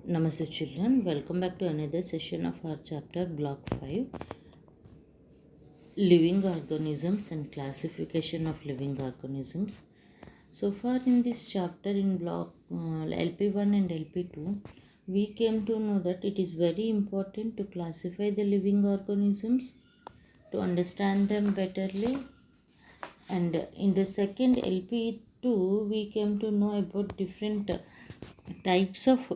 Namaste children, welcome back to another session of our chapter block 5, living organisms and classification of living organisms. So far in this chapter in block LP1 and LP2, we came to know that it is very important to classify the living organisms to understand them betterly, and in the second LP2 we came to know about different types of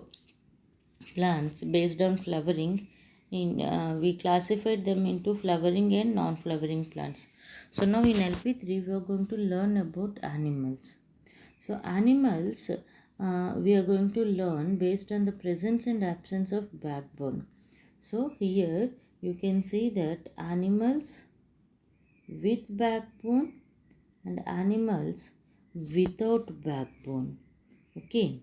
plants based on flowering. We classified them into flowering and non-flowering plants. So now in LP3 we are going to learn about animals. So animals, we are going to learn based on the presence and absence of backbone. So here you can see that animals with backbone and animals without backbone. Okay.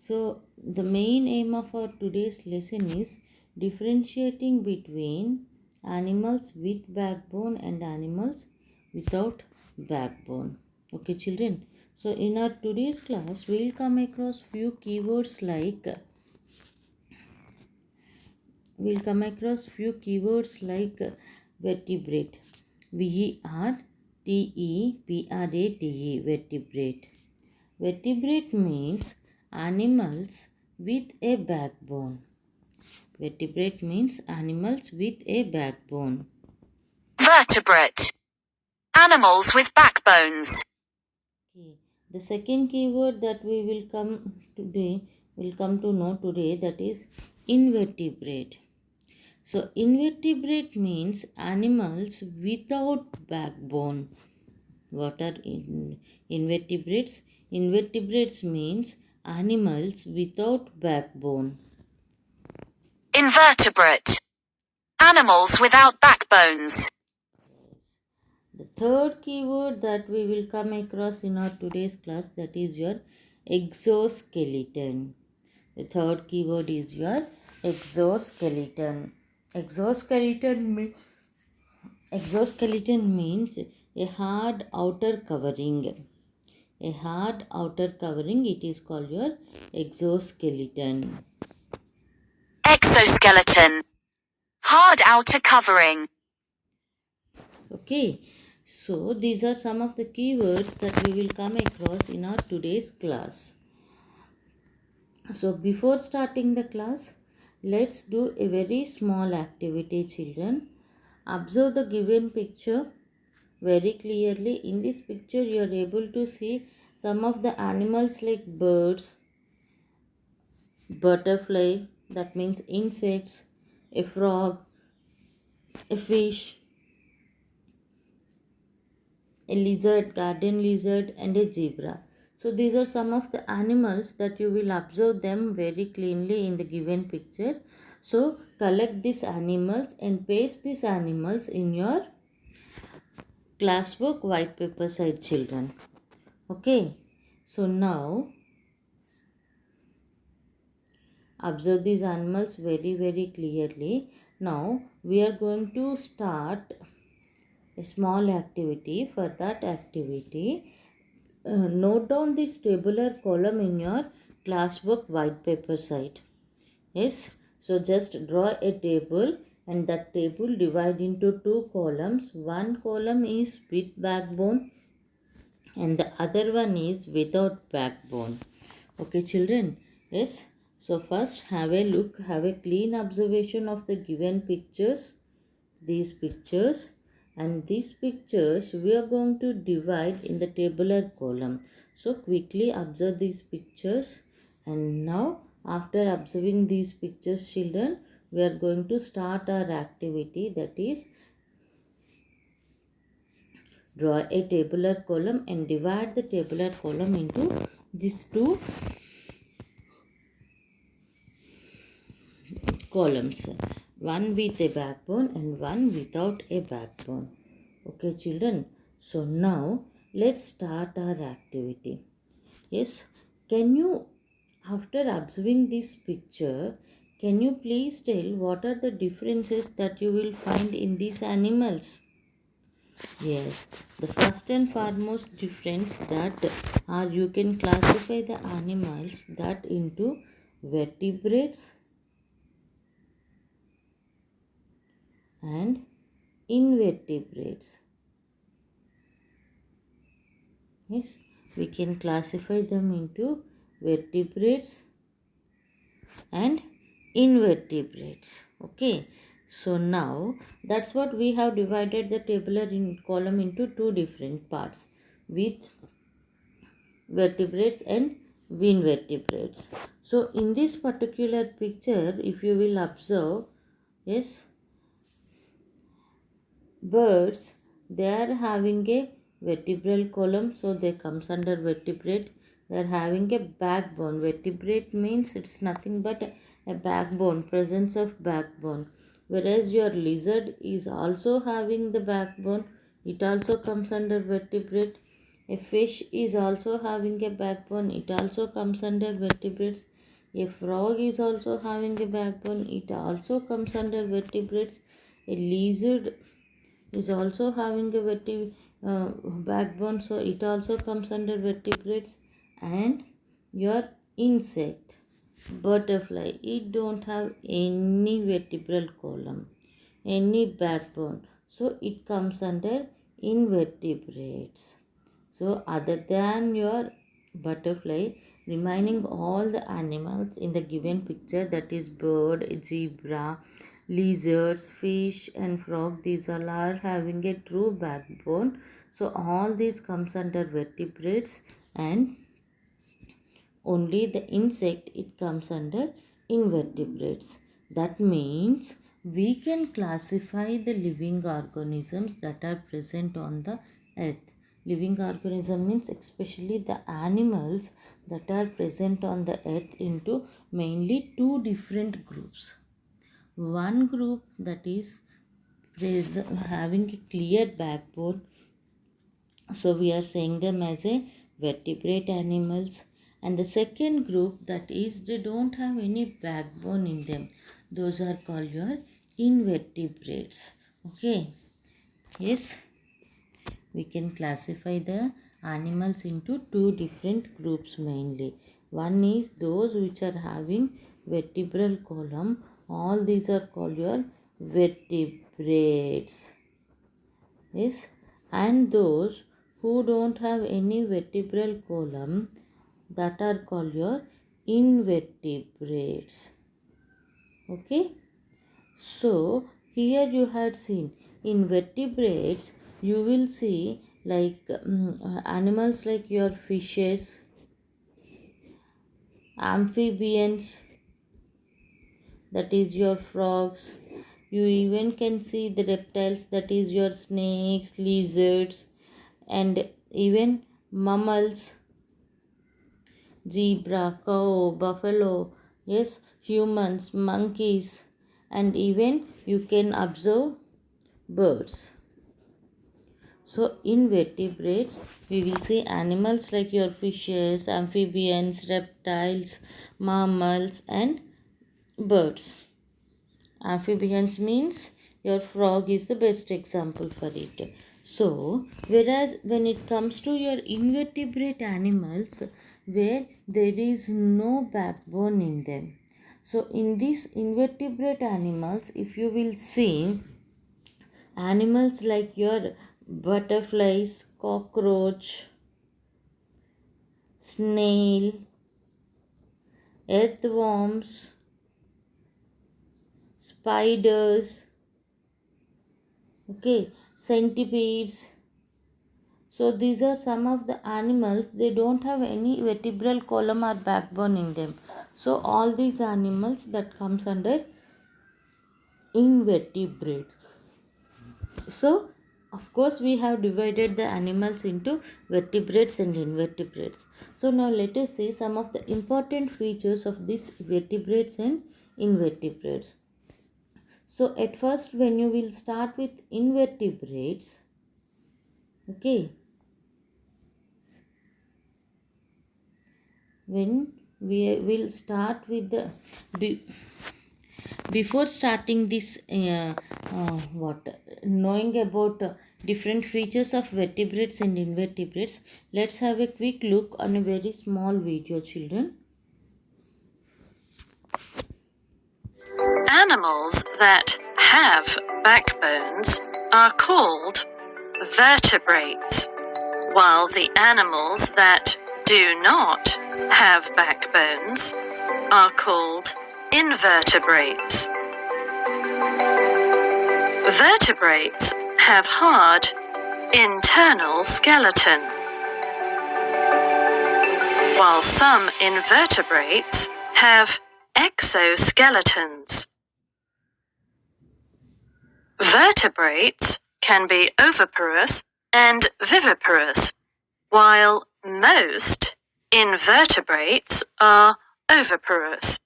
So, the main aim of our today's lesson is differentiating between animals with backbone and animals without backbone. Okay, children. So, in our today's class, we will come across few keywords like vertebrate. VERTEBRATE, vertebrate. Vertebrate means animals with a backbone. Vertebrate means animals with a backbone. Vertebrate. Animals with backbones. Okay. The second keyword that we will come to know today, that is invertebrate. So invertebrate means animals without backbone. What are invertebrates? Invertebrates means animals without backbone. Invertebrate. Animals without backbones. The third keyword that we will come across in our today's class, that is your exoskeleton. The third keyword is your exoskeleton. Exoskeleton means a hard outer covering. A hard outer covering, it is called your exoskeleton. Exoskeleton. Hard outer covering. Okay, so these are some of the keywords that we will come across in our today's class. So before starting the class, let's do a very small activity, children. Observe the given picture very clearly. In this picture you are able to see some of the animals like birds, butterfly, that means insects, a frog, a fish, a lizard, garden lizard, and a zebra. So these are some of the animals that you will observe them very cleanly in the given picture. So collect these animals and paste these animals in your classwork white paper side, children. Okay. So now observe these animals very clearly. Now we are going to start a small activity. For that activity, note down this tabular column in your classwork white paper side. Yes, so just draw a table, and that table divide into two columns. One column is with backbone and the other one is without backbone. Okay, children. Yes, so first have a look, have a clean observation of the given pictures. These pictures, and these pictures we are going to divide in the tabular column. So quickly observe these pictures, and now after observing these pictures, children, we are going to start our activity, that is draw a tabular column and divide the tabular column into these two columns, one with a backbone and one without a backbone. Okay, children, so now let's start our activity. Yes, can you, after observing this picture, can you please tell what are the differences that you will find in these animals? Yes, the first and foremost difference that are you can classify the animals that into vertebrates and invertebrates. Yes, we can classify them into vertebrates and invertebrates. Okay, so now that's what we have divided the tabular column into two different parts with vertebrates and invertebrates. So in this particular picture, if you will observe, yes, birds, they are having a vertebral column, so they comes under vertebrate. They are having a backbone. Vertebrate means it's nothing but a backbone, presence of backbone. Whereas your lizard is also having the backbone, it also comes under vertebrate. A fish is also having a backbone, it also comes under vertebrates. A frog is also having a backbone, it also comes under vertebrates. A lizard is also having a backbone, so it also comes under vertebrates. And your insect, butterfly, it don't have any vertebral column, any backbone, so it comes under invertebrates. So other than your butterfly, remaining all the animals in the given picture, that is bird, zebra, lizards, fish and frog, these all are having a true backbone. So all these comes under vertebrates, and only the insect it comes under invertebrates. That means we can classify the living organisms that are present on the earth. Living organism means especially the animals that are present on the earth into mainly two different groups. One group that is having a clear backbone, so we are saying them as a vertebrate animals. And the second group, that is they don't have any backbone in them, those are called your invertebrates. Okay, yes, we can classify the animals into two different groups mainly. One is those which are having vertebral column, all these are called your vertebrates. Yes, and those who don't have any vertebral column, that are called your invertebrates. Okay, so here you had seen in vertebrates, you will see like animals like your fishes, amphibians, that is your frogs. You even can see the reptiles, that is your snakes, lizards, and even mammals, zebra, cow, buffalo, yes, humans, monkeys, and even you can observe birds. So in vertebrates, we will see animals like your fishes, amphibians, reptiles, mammals, and birds. Amphibians means your frog is the best example for it. So, whereas when it comes to your invertebrate animals, where there is no backbone in them. So, in these invertebrate animals, if you will see animals like your butterflies, cockroach, snail, earthworms, spiders, okay, centipedes. So these are some of the animals, they don't have any vertebral column or backbone in them. So all these animals that comes under invertebrates. So of course we have divided the animals into vertebrates and invertebrates. So now let us see some of the important features of these vertebrates and invertebrates. So at first when you will start with invertebrates, okay, when we will start with the before starting this what knowing about different features of vertebrates and invertebrates. Let's have a quick look on a very small video, children. Animals that have backbones are called vertebrates, while the animals that do not have backbones are called invertebrates. Vertebrates have hard internal skeleton, while some invertebrates have exoskeletons. Vertebrates can be oviparous and viviparous, while most invertebrates are oviparous.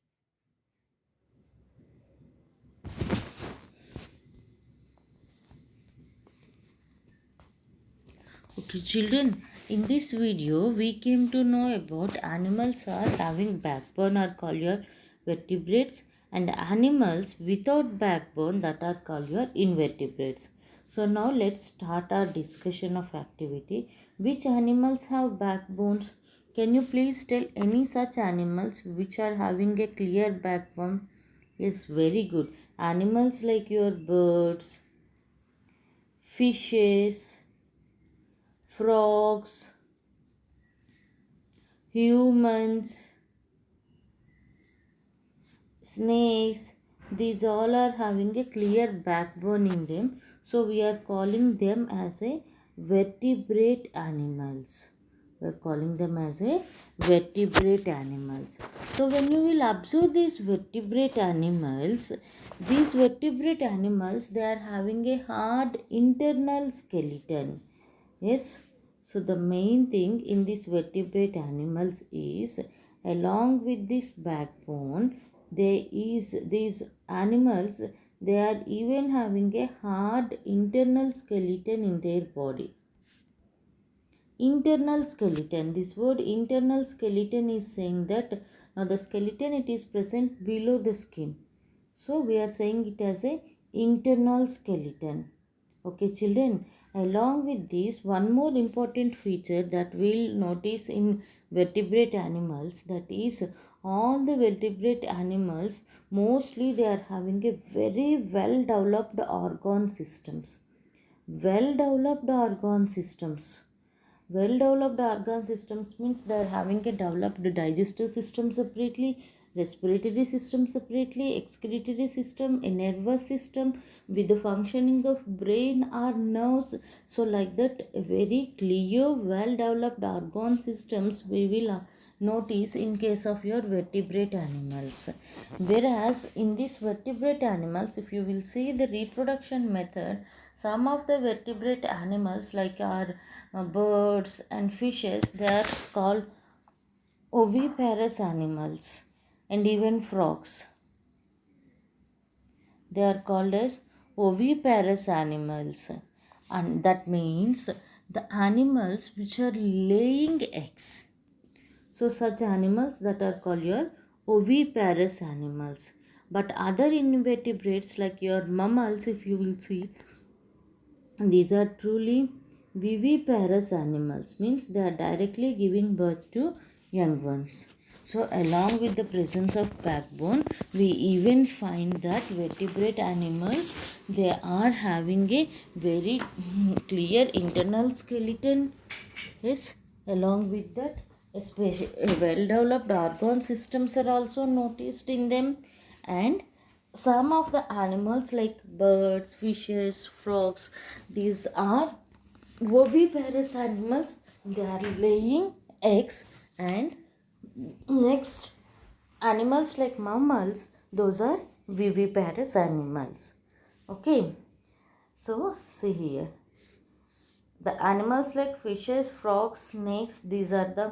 Okay, children, in this video we came to know about animals are having backbone are called your vertebrates, and animals without backbone that are called your invertebrates. So now let's start our discussion of activity. Which animals have backbones? Can you please tell any such animals which are having a clear backbone? Yes, very good. Animals like your birds, fishes, frogs, humans, snakes, these all are having a clear backbone in them. So we are calling them as a vertebrate animals. We are calling them as a vertebrate animals. So when you will observe these vertebrate animals, they are having a hard internal skeleton. Yes, so the main thing in these vertebrate animals is, along with this backbone, these animals, they are even having a hard internal skeleton in their body. Internal skeleton. This word internal skeleton is saying that now the skeleton, it is present below the skin. So we are saying it as a internal skeleton. Okay, children. Along with this, one more important feature that we'll notice in vertebrate animals, that is, all the vertebrate animals, mostly they are having a very well developed organ systems. Well developed organ systems. Well developed organ systems means they are having a developed digestive system separately, respiratory system separately, excretory system, a nervous system with the functioning of brain or nerves. So like that, a very clear, well developed organ systems we will notice in case of your vertebrate animals. Whereas in these vertebrate animals, if you will see the reproduction method, some of the vertebrate animals like our birds and fishes, they are called oviparous animals, and even frogs, they are called as oviparous animals, and that means the animals which are laying eggs. So such animals that are called your oviparous animals. But other invertebrates like your mammals, if you will see, these are truly viviparous animals, means they are directly giving birth to young ones. So along with the presence of backbone, we even find that vertebrate animals, they are having a very clear internal skeleton. Yes, along with that, especially well developed organ systems are also noticed in them, and some of the animals like birds, fishes, frogs, these are oviparous animals, they are laying eggs. And next, animals like mammals, those are viviparous animals. Okay, so see here, the animals like fishes, frogs, snakes, these are the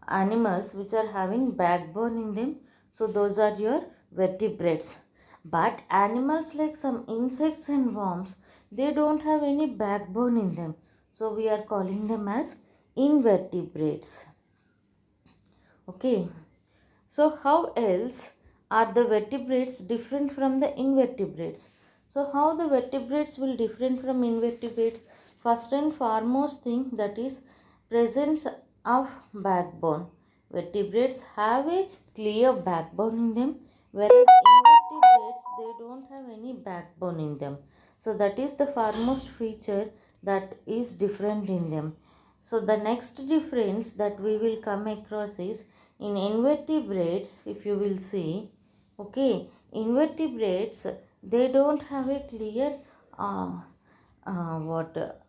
animals which are having backbone in them. So those are your vertebrates. But animals like some insects and worms, they don't have any backbone in them. So we are calling them as invertebrates. Okay. So how else are the vertebrates different from the invertebrates? So how the vertebrates will different from invertebrates? first and foremost thing, that is presence of backbone. Vertebrates have a clear backbone in them, whereas invertebrates, they don't have any backbone in them. So that is the foremost feature that is different in them. So the next difference that we will come across is in invertebrates. If you will see, okay, invertebrates, they don't have a clear what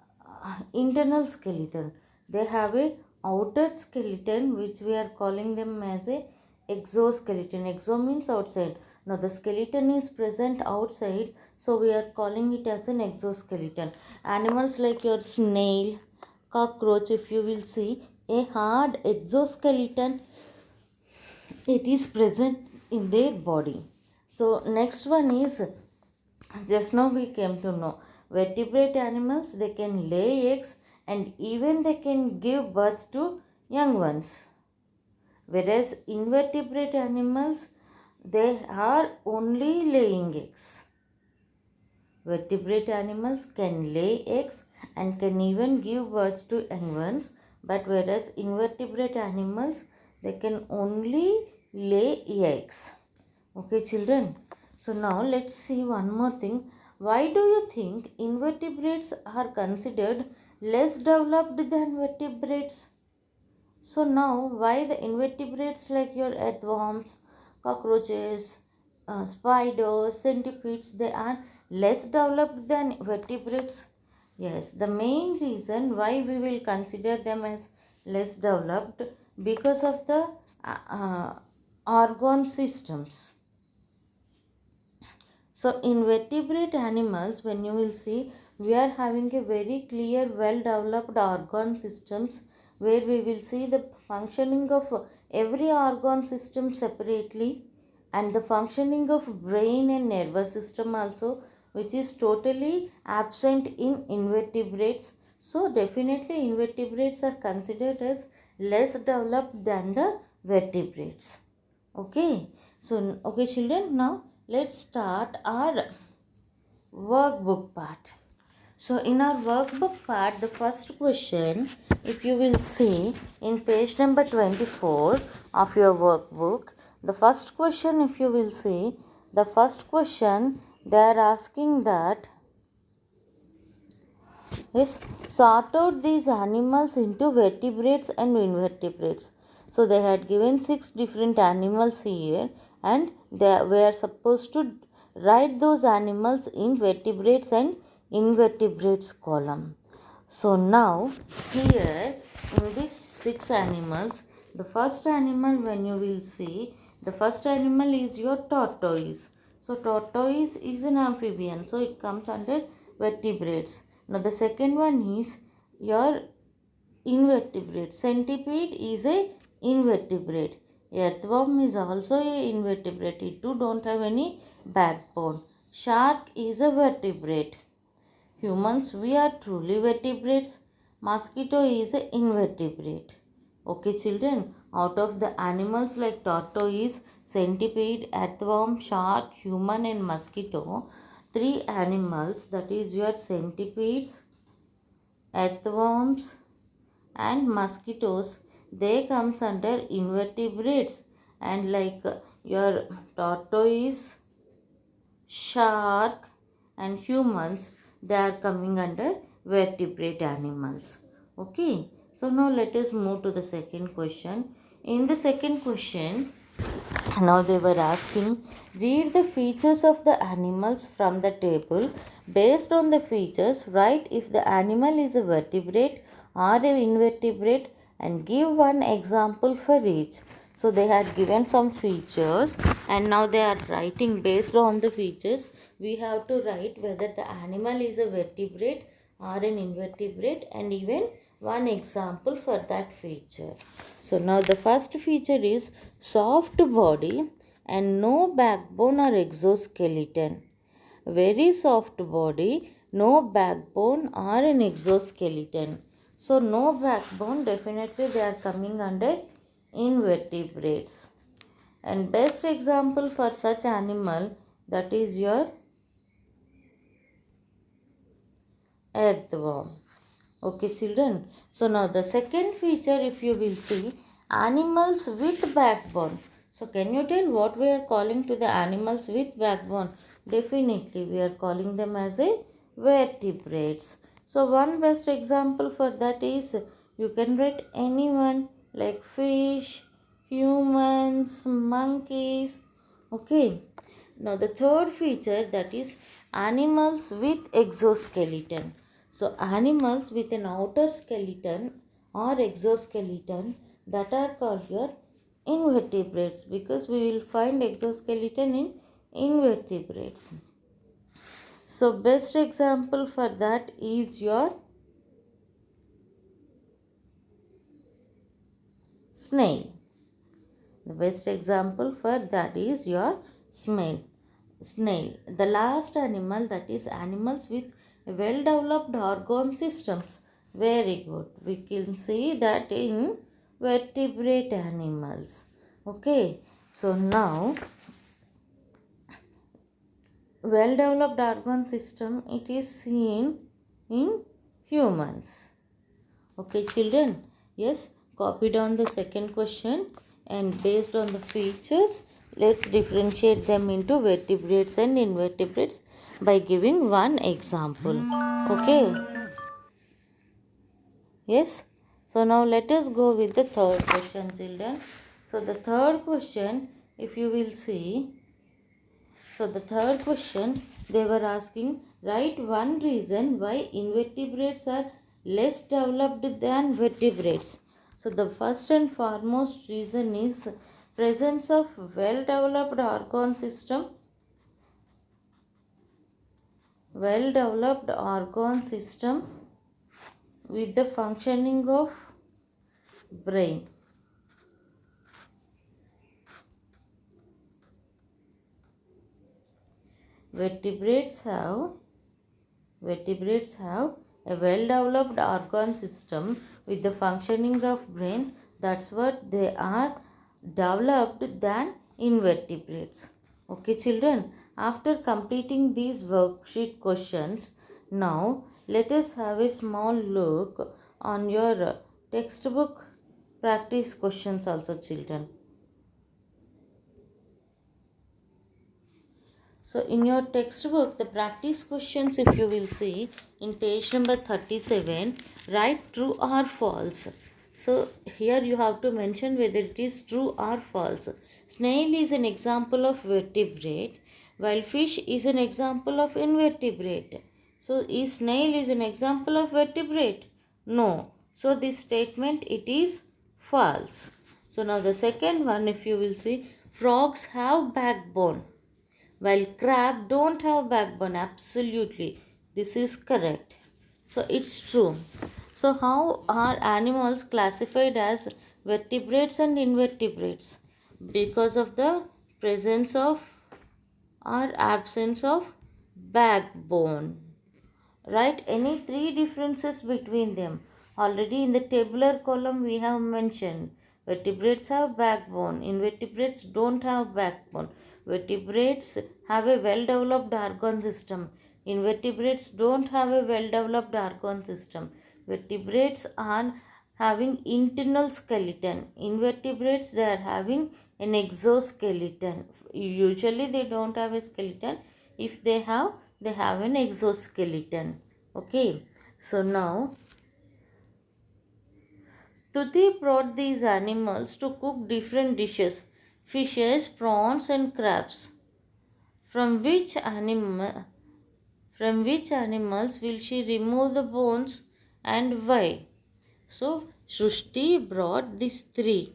internal skeleton. They have a outer skeleton, which we are calling them as a exoskeleton. Exo means outside. Now the skeleton is present outside, so we are calling it as an exoskeleton. Animals like your snail, cockroach, if you will see, a hard exoskeleton, it is present in their body. So next one is, just now we came to know, vertebrate animals, they can lay eggs and even they can give birth to young ones. Whereas invertebrate animals, they are only laying eggs. Vertebrate animals can lay eggs and can even give birth to young ones, but whereas invertebrate animals, they can only lay eggs. Okay, children. So now let's see one more thing. Why do you think invertebrates are considered less developed than vertebrates? So now, why the invertebrates like your earthworms, cockroaches, spiders, centipedes, they are less developed than vertebrates? Yes, the main reason why we will consider them as less developed, because of the organ systems. So in vertebrate animals, when you will see, we are having a very clear, well developed organ systems, where we will see the functioning of every organ system separately, and the functioning of brain and nervous system also, which is totally absent in invertebrates. So definitely invertebrates are considered as less developed than the vertebrates. Okay, so okay children, now let's start our workbook part. So in our workbook part, the first question, if you will see in page number 24 of your workbook, the first question, if you will see, the first question, they are asking that is sort out these animals into vertebrates and invertebrates. So they had given 6 different animals here, and they were supposed to write those animals in vertebrates and invertebrates column. So now here in these 6 animals, the first animal, when you will see, the first animal is your tortoise. So tortoise is an amphibian, so it comes under vertebrates. Now the second one is your invertebrate. Centipede is a invertebrate. Earthworm is also a invertebrate. It too don't have any backbone. Shark is a vertebrate. Humans, we are truly vertebrates. Mosquito is an invertebrate. Okay children, out of the animals like tortoise, centipede, earthworm, shark, human and mosquito, 3 animals, that is your centipedes, earthworms and mosquitoes, they comes under invertebrates, and like your tortoise, shark and humans, they are coming under vertebrate animals. Okay, so now let us move to the second question. In the second question, now they were asking, read the features of the animals from the table. Based on the features, write if the animal is a vertebrate or an invertebrate and give one example for each. So they had given some features, and now they are writing based on the features. We have to write whether the animal is a vertebrate or an invertebrate, and even one example for that feature. So now the first feature is soft body and no backbone or exoskeleton. Very soft body, no backbone or an exoskeleton. So no backbone, definitely they are coming under invertebrates. And best example for such animal, that is your earthworm. Okay, children. So now the second feature, if you will see, animals with backbone. So can you tell what we are calling to the animals with backbone? Definitely, we are calling them as a vertebrates. So one best example for that is you can write anyone like fish, humans, monkeys. Okay. Now the third feature, that is animals with exoskeleton. So animals with an outer skeleton or exoskeleton, that are called your invertebrates, because we will find exoskeleton in invertebrates. So best example for that is your snail. The best example for that is your snail. The last animal, that is animals with well developed organ systems. Very good. We can see that in vertebrate animals. Okay. So now, well developed organ system, it is seen in humans. Okay, children. Yes, copy down the second question, and based on the features, let's differentiate them into vertebrates and invertebrates by giving one example. Okay. Yes. So now let us go with the third question, children. So the third question, if you will see, so the third question, they were asking, write one reason why invertebrates are less developed than vertebrates. So the first and foremost reason is presence of well developed organ system. Well developed organ system with the functioning of brain. Vertebrates have a well developed organ system with the functioning of brain. That's what they are developed than invertebrates. Okay, children. After completing these worksheet questions, now let us have a small look on your textbook practice questions also, children. So in your textbook, the practice questions, if you will see, in page number 37, write true or false. So here you have to mention whether it is true or false. Snail is an example of vertebrate, while fish is an example of invertebrate. So is snail is an example of vertebrate? No. So this statement, it is false. So now the second one, if you will see, frogs have backbone, while crab don't have backbone. Absolutely, this is correct. So it's true. So how are animals classified as vertebrates and invertebrates? Because of the presence of or absence of backbone. Write any three differences between them. Already in the tabular column we have mentioned vertebrates have backbone, invertebrates don't have backbone. Vertebrates have a well developed organ system, invertebrates don't have a well developed organ system. Vertebrates are having internal skeleton, invertebrates they are having an exoskeleton. Usually they don't have a skeleton. If they have an exoskeleton. Okay. So now Tuti brought these animals to cook different dishes, fishes, prawns and crabs. From which animals will she remove the bones and why? So Shrushti brought these three,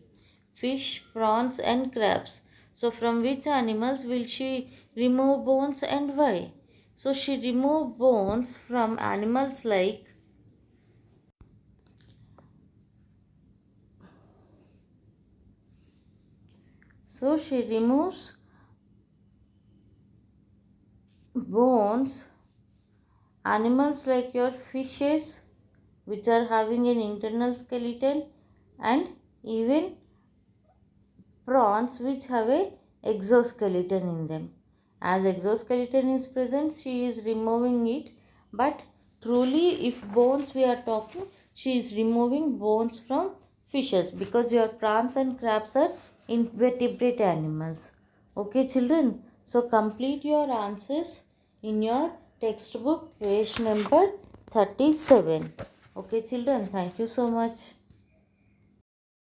fish, prawns and crabs. So from which animals will she remove bones and why? So she removed bones from animals like so she removes bones animals like your fishes, which are having an internal skeleton, and even prawns which have a exoskeleton in them. As exoskeleton is present, she is removing it, but truly, if bones we are talking, she is removing bones from fishes, because your prawns and crabs are invertebrate animals. Okay, children. So complete your answers in your textbook, page number 37. Okay, children. Thank you so much.